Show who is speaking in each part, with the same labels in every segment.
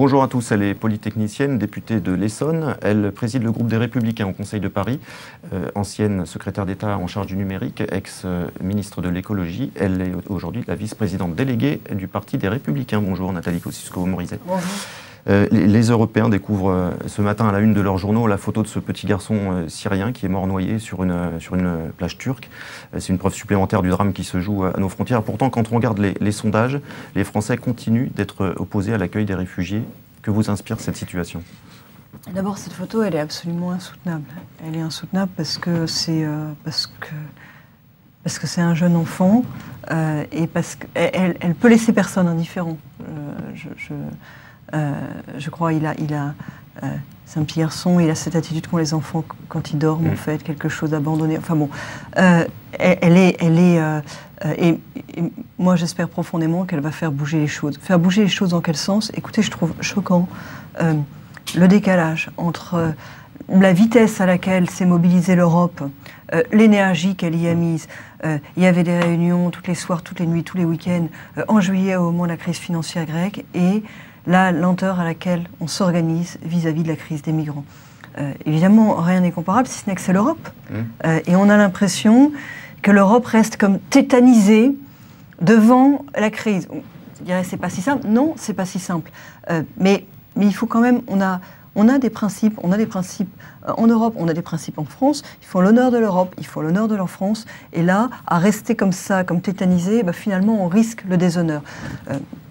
Speaker 1: Bonjour à tous, elle est polytechnicienne, députée de l'Essonne. Elle préside le groupe des Républicains au Conseil de Paris, ancienne secrétaire d'État en charge du numérique, ex-ministre de l'écologie. Elle est aujourd'hui la vice-présidente déléguée du Parti des Républicains. Bonjour Nathalie Kosciusko-Morizet.
Speaker 2: Bonjour.
Speaker 1: Les Européens découvrent ce matin à la une de leurs journaux la photo de ce petit garçon syrien qui est mort noyé sur une plage turque. C'est une preuve supplémentaire du drame qui se joue à nos frontières. Pourtant, quand on regarde les sondages, les Français continuent d'être opposés à l'accueil des réfugiés. Que vous inspire cette situation ?
Speaker 2: D'abord, cette photo, elle est absolument insoutenable. Elle est insoutenable parce que c'est un jeune enfant et parce qu'elle peut laisser personne indifférent. Je crois c'est un petit garçon, il a cette attitude qu'ont les enfants quand ils dorment, en fait, quelque chose d'abandonné. Enfin bon, et moi j'espère profondément qu'elle va faire bouger les choses. Faire bouger les choses dans quel sens? Écoutez, je trouve choquant le décalage entre la vitesse à laquelle s'est mobilisée l'Europe, l'énergie qu'elle y a mise. Il y avait des réunions tous les soirs, toutes les nuits, tous les week-ends, en juillet au moment de la crise financière grecque, et la lenteur à laquelle on s'organise vis-à-vis de la crise des migrants. Évidemment, rien n'est comparable, si ce n'est que c'est l'Europe. Et on a l'impression que l'Europe reste comme tétanisée devant la crise. Je dirais, c'est pas si simple. Non, c'est pas si simple. Mais il faut quand même... On a des principes en Europe, on a des principes en France, ils font l'honneur de l'Europe, ils font l'honneur de leur France, et là, à rester comme ça, comme tétanisé, finalement on risque le déshonneur.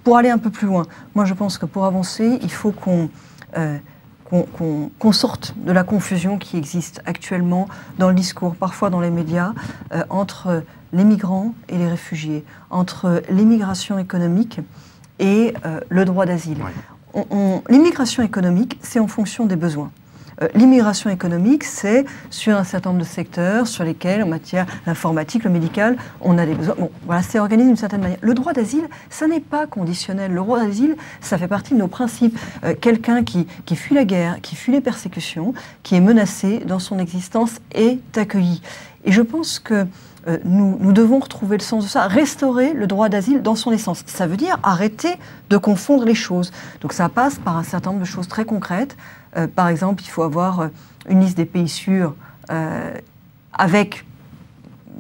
Speaker 2: Pour aller un peu plus loin, moi je pense que pour avancer, il faut qu'on sorte de la confusion qui existe actuellement dans le discours, parfois dans les médias, entre les migrants et les réfugiés, entre l'immigration économique et le droit d'asile.
Speaker 1: Ouais.
Speaker 2: L'immigration économique, c'est en fonction des besoins. L'immigration économique, c'est sur un certain nombre de secteurs sur lesquels, en matière informatique, le médical, on a des besoins. Bon, voilà, c'est organisé d'une certaine manière. Le droit d'asile, ça n'est pas conditionnel. Le droit d'asile, ça fait partie de nos principes. Quelqu'un qui fuit la guerre, qui fuit les persécutions, qui est menacé dans son existence est accueilli. Et je pense que nous devons retrouver le sens de ça, restaurer le droit d'asile dans son essence. Ça veut dire arrêter de confondre les choses. Donc ça passe par un certain nombre de choses très concrètes. Par exemple, il faut avoir une liste des pays sûrs avec...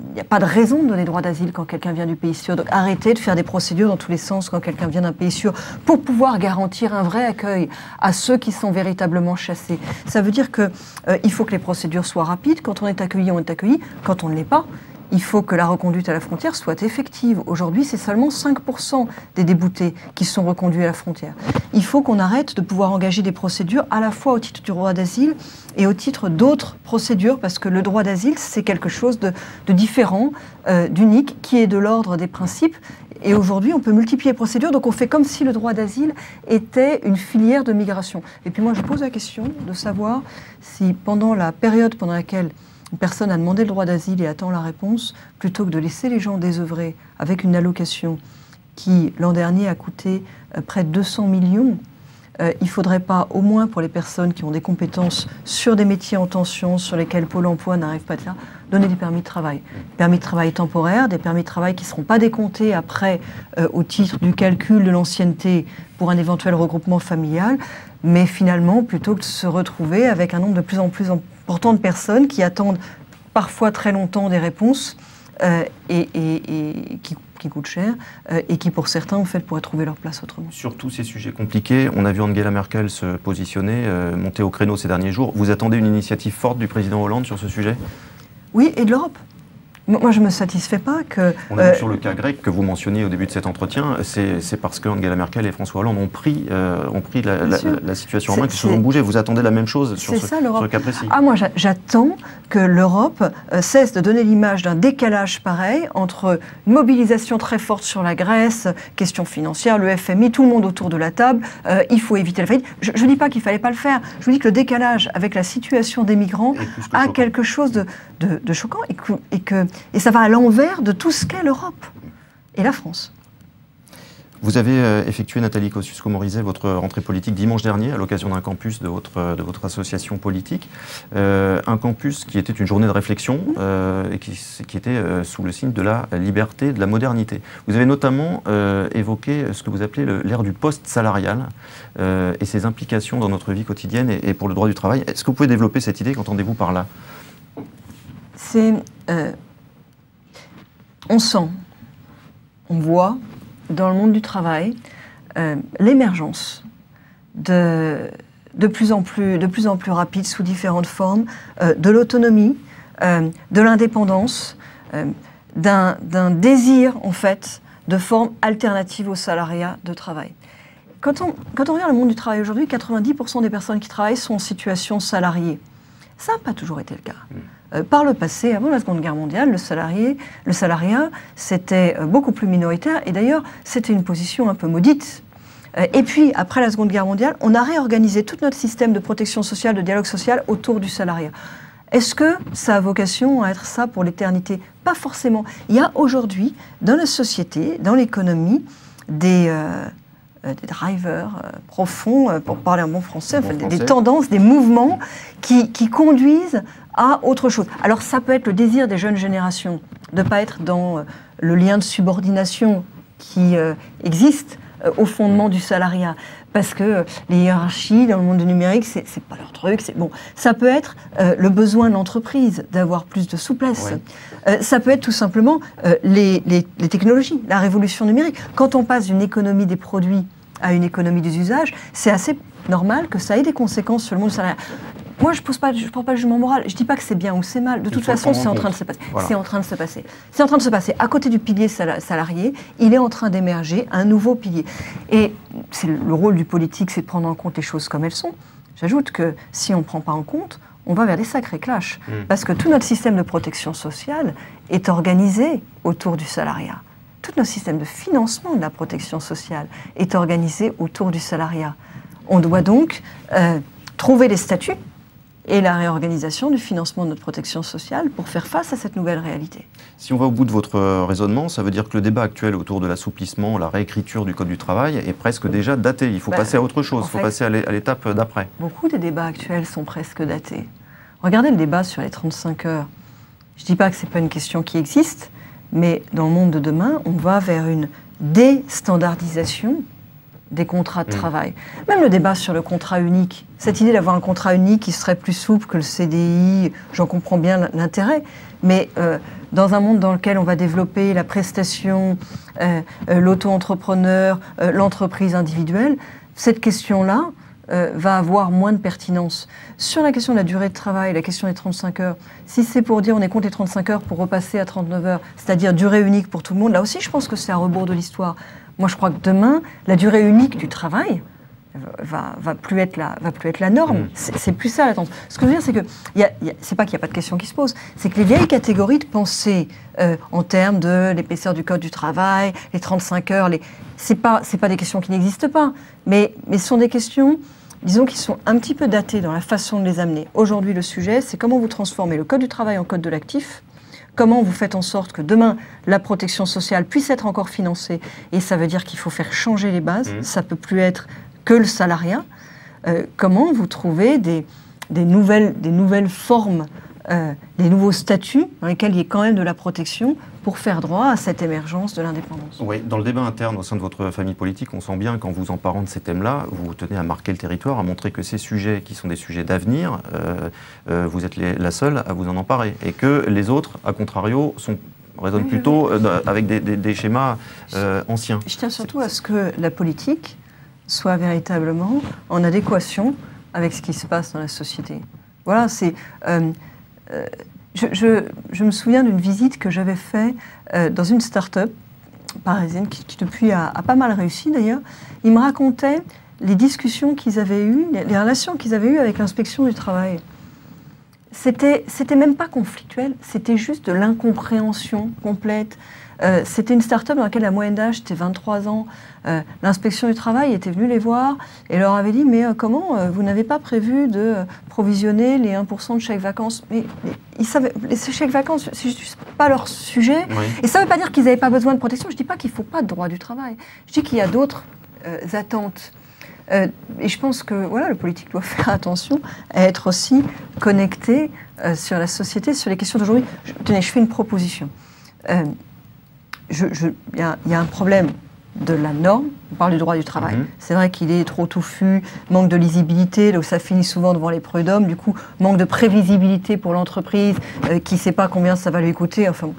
Speaker 2: Il n'y a pas de raison de donner droit d'asile quand quelqu'un vient du pays sûr. Donc arrêtez de faire des procédures dans tous les sens quand quelqu'un vient d'un pays sûr pour pouvoir garantir un vrai accueil à ceux qui sont véritablement chassés. Ça veut dire qu'il faut que les procédures soient rapides. Quand on est accueilli, on est accueilli. Quand on ne l'est pas, il faut que la reconduite à la frontière soit effective. Aujourd'hui, c'est seulement 5% des déboutés qui sont reconduits à la frontière. Il faut qu'on arrête de pouvoir engager des procédures à la fois au titre du droit d'asile et au titre d'autres procédures, parce que le droit d'asile, c'est quelque chose de différent, d'unique, qui est de l'ordre des principes. Et aujourd'hui, on peut multiplier les procédures, donc on fait comme si le droit d'asile était une filière de migration. Et puis moi, je pose la question de savoir si pendant la période pendant laquelle une personne a demandé le droit d'asile et attend la réponse, plutôt que de laisser les gens désœuvrer avec une allocation qui, l'an dernier, a coûté près de 200 millions, il ne faudrait pas, au moins pour les personnes qui ont des compétences sur des métiers en tension, sur lesquels Pôle emploi n'arrive pas à faire, donner des permis de travail. Des permis de travail temporaires, des permis de travail qui ne seront pas décomptés après au titre du calcul de l'ancienneté pour un éventuel regroupement familial, mais finalement, plutôt que de se retrouver avec un nombre de plus en plus important de personnes qui attendent parfois très longtemps des réponses et qui coûtent cher et qui, pour certains, en fait, pourraient trouver leur place autrement.
Speaker 1: Sur tous ces sujets compliqués, on a vu Angela Merkel se positionner, monter au créneau ces derniers jours. Vous attendez une initiative forte du président Hollande sur ce sujet ?
Speaker 2: Oui, et de l'Europe. Moi, je ne me satisfais pas que...
Speaker 1: On a vu sur le cas grec que vous mentionniez au début de cet entretien, c'est parce qu'Angela Merkel et François Hollande ont pris la situation en main, qu'ils se sont bougés. Vous attendez la même chose sur ce cas précis?
Speaker 2: Ah, moi, j'attends que l'Europe cesse de donner l'image d'un décalage pareil entre une mobilisation très forte sur la Grèce, question financière, le FMI, tout le monde autour de la table, il faut éviter la faillite. Je ne dis pas qu'il ne fallait pas le faire, je vous dis que le décalage avec la situation des migrants a quelque chose de choquant et ça va à l'envers de tout ce qu'est l'Europe et la France.
Speaker 1: Vous avez effectué, Nathalie Kosciusko-Morizet, votre rentrée politique dimanche dernier à l'occasion d'un campus de votre association politique. Un campus qui était une journée de réflexion et qui était sous le signe de la liberté, de la modernité. Vous avez notamment évoqué ce que vous appelez l'ère du post-salarial et ses implications dans notre vie quotidienne et pour le droit du travail. Est-ce que vous pouvez développer cette idée? Qu'entendez-vous par là?
Speaker 2: On sent, on voit dans le monde du travail l'émergence de plus en plus rapide sous différentes formes de l'autonomie, de l'indépendance, d'un désir en fait de formes alternatives au salariat de travail. Quand on regarde le monde du travail aujourd'hui, 90% des personnes qui travaillent sont en situation salariée. Ça n'a pas toujours été le cas. Par le passé, avant la Seconde Guerre mondiale, le salariat, c'était beaucoup plus minoritaire, et d'ailleurs, c'était une position un peu maudite. Et puis, après la Seconde Guerre mondiale, on a réorganisé tout notre système de protection sociale, de dialogue social autour du salariat. Est-ce que ça a vocation à être ça pour l'éternité? Pas forcément. Il y a aujourd'hui, dans la société, dans l'économie, des drivers profonds, pour parler en bon français, en fait, des tendances, des mouvements qui conduisent à autre chose. Alors ça peut être le désir des jeunes générations de ne pas être dans le lien de subordination qui existe au fondement du salariat. Parce que les hiérarchies dans le monde du numérique, c'est pas leur truc. Bon, ça peut être le besoin de l'entreprise d'avoir plus de souplesse. Ouais. Ça peut être tout simplement les technologies, la révolution numérique. Quand on passe d'une économie des produits à une économie des usages, c'est assez normal que ça ait des conséquences sur le monde salarial. Moi, je ne prends pas le jugement moral. Je ne dis pas que c'est bien ou c'est mal. De toute façon, c'est en train de se passer. Voilà. C'est en train de se passer. C'est en train de se passer. À côté du pilier salarié, il est en train d'émerger un nouveau pilier. Et le rôle du politique, c'est de prendre en compte les choses comme elles sont. J'ajoute que si on ne prend pas en compte, on va vers des sacrés clashs. Parce que tout notre système de protection sociale est organisé autour du salariat. Tout notre système de financement de la protection sociale est organisé autour du salariat. On doit donc trouver les statuts et la réorganisation du financement de notre protection sociale pour faire face à cette nouvelle réalité.
Speaker 1: Si on va au bout de votre raisonnement, ça veut dire que le débat actuel autour de l'assouplissement, la réécriture du Code du travail est presque déjà daté. Il faut passer à autre chose, il faut passer à l'étape d'après.
Speaker 2: Beaucoup des débats actuels sont presque datés. Regardez le débat sur les 35 heures. Je ne dis pas que ce n'est pas une question qui existe, mais dans le monde de demain, on va vers une déstandardisation des contrats de travail. Même le débat sur le contrat unique, cette idée d'avoir un contrat unique qui serait plus souple que le CDI, j'en comprends bien l'intérêt, mais dans un monde dans lequel on va développer la prestation, l'auto-entrepreneur, l'entreprise individuelle, cette question-là va avoir moins de pertinence. Sur la question de la durée de travail, la question des 35 heures, si c'est pour dire on est contre les 35 heures pour repasser à 39 heures, c'est-à-dire durée unique pour tout le monde, là aussi je pense que c'est à rebours de l'histoire. Moi, je crois que demain, la durée unique du travail va plus être la norme. C'est plus ça la tendance. Ce que je veux dire, c'est que c'est pas qu'il n'y a pas de question qui se pose, c'est que les vieilles catégories de pensée en termes de l'épaisseur du code du travail, les 35 heures, c'est pas des questions qui n'existent pas, mais ce sont des questions, disons, qui sont un petit peu datées dans la façon de les amener. Aujourd'hui, le sujet, c'est comment vous transformez le code du travail en code de l'actif. Comment vous faites en sorte que demain, la protection sociale puisse être encore financée? Et ça veut dire qu'il faut faire changer les bases. Ça ne peut plus être que le salariat. Comment vous trouvez des nouvelles formes, des nouveaux statuts dans lesquels il y ait quand même de la protection pour faire droit à cette émergence de l'indépendance?
Speaker 1: Oui, dans le débat interne au sein de votre famille politique, on sent bien qu'en vous emparant de ces thèmes-là, vous tenez à marquer le territoire, à montrer que ces sujets qui sont des sujets d'avenir, vous êtes la seule à vous en emparer. Et que les autres, à contrario, raisonnent plutôt avec des schémas anciens.
Speaker 2: Je tiens surtout à ce que la politique soit véritablement en adéquation avec ce qui se passe dans la société. Voilà, c'est... Je me souviens d'une visite que j'avais faite dans une start-up parisienne qui depuis a pas mal réussi d'ailleurs. Ils me racontaient les discussions qu'ils avaient eues, les relations qu'ils avaient eues avec l'inspection du travail. C'était même pas conflictuel, c'était juste de l'incompréhension complète. C'était une start-up dans laquelle la moyenne d'âge était 23 ans. L'inspection du travail était venue les voir et leur avait dit « Mais comment vous n'avez pas prévu de provisionner les 1% de chèques vacances ?» Mais ils savaient, ces chèques vacances, c'est juste pas leur sujet.
Speaker 1: Oui.
Speaker 2: Et ça ne veut pas dire qu'ils n'avaient pas besoin de protection. Je ne dis pas qu'il ne faut pas de droit du travail. Je dis qu'il y a d'autres attentes. Et je pense que voilà, le politique doit faire attention à être aussi connecté sur la société, sur les questions d'aujourd'hui. Tenez, je fais une proposition. Il y a un problème de la norme. On parle du droit du travail. C'est vrai qu'il est trop touffu, manque de lisibilité, donc ça finit souvent devant les prud'hommes. Du coup, manque de prévisibilité pour l'entreprise qui ne sait pas combien ça va lui coûter. Enfin, bon.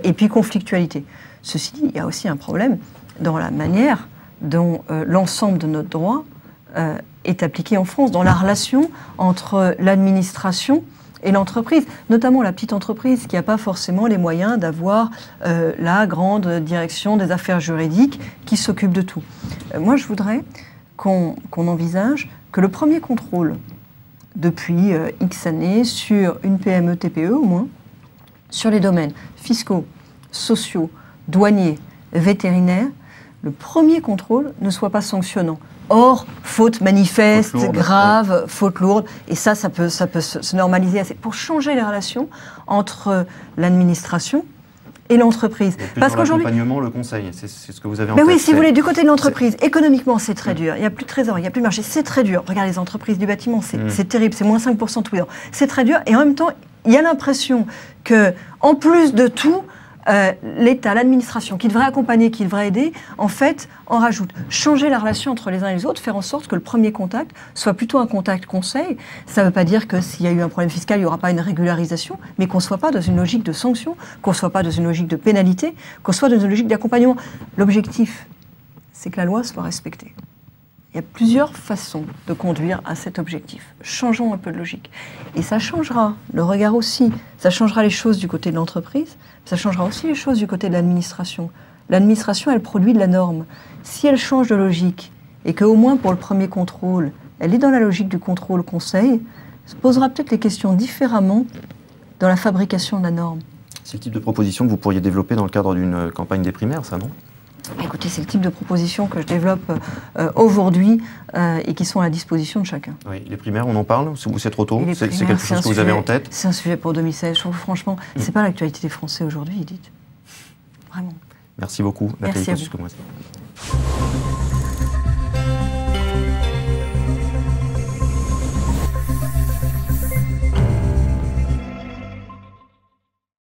Speaker 2: Et puis conflictualité. Ceci dit, il y a aussi un problème dans la manière dont l'ensemble de notre droit est appliqué en France, dans la relation entre l'administration et l'entreprise, notamment la petite entreprise qui n'a pas forcément les moyens d'avoir la grande direction des affaires juridiques qui s'occupe de tout. Moi, je voudrais qu'on envisage que le premier contrôle depuis X années sur une PME, TPE au moins, sur les domaines fiscaux, sociaux, douaniers, vétérinaires, le premier contrôle ne soit pas sanctionnant. Or, faute manifeste, faute lourde, grave, faute lourde, et ça peut se normaliser assez, pour changer les relations entre l'administration et l'entreprise.
Speaker 1: Parce qu'aujourd'hui, l'accompagnement, le conseil, c'est ce que vous avez en tête.
Speaker 2: Oui, si vous voulez, du côté de l'entreprise, économiquement, c'est très dur. Il n'y a plus de trésor, il n'y a plus de marché, c'est très dur. Regardez les entreprises du bâtiment, c'est terrible, c'est moins 5% tous les ans. C'est très dur, et en même temps, il y a l'impression que, en plus de tout, l'État, l'administration, qui devrait accompagner, qui devrait aider, en fait, en rajoute. Changer la relation entre les uns et les autres, faire en sorte que le premier contact soit plutôt un contact conseil. Ça ne veut pas dire que s'il y a eu un problème fiscal, il n'y aura pas une régularisation, mais qu'on ne soit pas dans une logique de sanction, qu'on ne soit pas dans une logique de pénalité, qu'on soit dans une logique d'accompagnement. L'objectif, c'est que la loi soit respectée. Il y a plusieurs façons de conduire à cet objectif. Changeons un peu de logique. Et ça changera le regard aussi. Ça changera les choses du côté de l'entreprise, ça changera aussi les choses du côté de l'administration. L'administration, elle produit de la norme. Si elle change de logique, et qu'au moins pour le premier contrôle, elle est dans la logique du contrôle conseil, se posera peut-être les questions différemment dans la fabrication de la norme.
Speaker 1: C'est le type de proposition que vous pourriez développer dans le cadre d'une campagne des primaires, ça, non ?
Speaker 2: Écoutez, c'est le type de propositions que je développe aujourd'hui et qui sont à la disposition de chacun.
Speaker 1: Oui, les primaires, on en parle ou c'est trop tôt? C'est quelque chose que vous avez en tête?
Speaker 2: C'est un sujet pour 2016. Je trouve, franchement, c'est pas l'actualité des Français aujourd'hui, Edith. Vraiment.
Speaker 1: Merci beaucoup,
Speaker 2: Nathalie Kosciusko-Morizet.